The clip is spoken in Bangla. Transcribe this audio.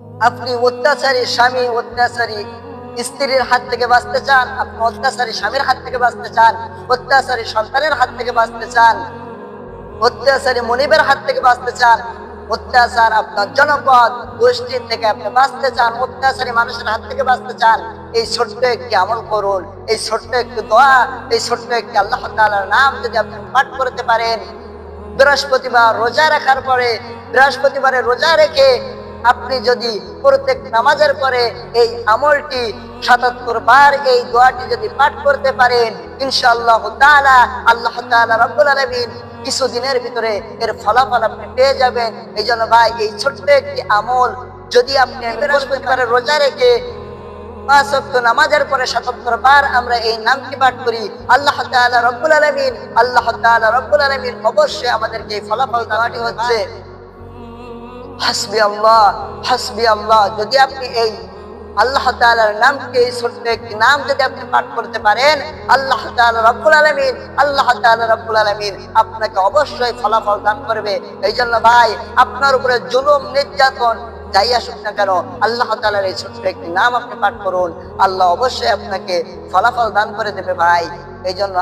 আপনি অত্যাচারী স্বামী, অত্যাচারী স্ত্রীর হাত থেকে বাঁচতে চান, আপনি অত্যাচারী স্বামীর হাত থেকে বাঁচতে চান, অত্যাচারী সন্তানের হাত থেকে বাঁচতে চান, অত্যাচারী মনিবের হাত থেকে বাঁচতে চান, অত্যাচার আপনার জনপদ গোষ্ঠীর থেকে আপনি বাঁচতে চান, অত্যাচারী মানুষের হাত থেকে বাঁচতে চান, এই ছোট্ট একটি আমল করুন, এই ছোট্ট একটি দোয়া, এই ছোট্ট একটি আল্লাহ তাআলার নাম যদি আপনি পাঠ করতে পারেন, বৃহস্পতিবার রোজা রাখার পরে, বৃহস্পতিবারে রোজা রেখে আপনি যদি প্রত্যেক নামাজের পরে এই আমলটি ৭৭ বার এই দোয়াটি যদি পাঠ করতে পারেন, ইনশাআল্লাহ তাআলা আল্লাহ তাআলা রব্বুল আলামিন কিছুদিনের ভিতরে এর ফলাফল আপনি পেয়ে যাবেন। এই জন্য ভাই, এই ছোট্ট একটি আমল যদি আপনি বৃহস্পতিবারে রোজা রেখে ৫ ওয়াক্ত নামাজের পরে ৭৭ বার আমরা এই নামটি পাঠ করি, আল্লাহ তাআলা রব্বুল আলামিন অবশ্যই আমাদেরকে এই ফলাফল দেওয়াটি হচ্ছে হাসবি আল্লাহ, হাসবি আল্লাহ। যদি আপনি এই আল্লাহ তাআলার নামকে, এই ছোট্ট একটি নাম যদি আপনি পাঠ করতে পারেন, আল্লাহ তাআলা রব্বুল আলামিন আপনাকে অবশ্যই ফলাফল দান করবে। এই জন্য ভাই, আপনার উপরে জুলুম নির্যাতন যাই আসুক না কেন, আল্লাহ তাআলার এই ছোট্ট একটি নাম আপনি পাঠ করুন, আল্লাহ অবশ্যই আপনাকে ফলাফল দান করে দেবে ভাই। এই জন্য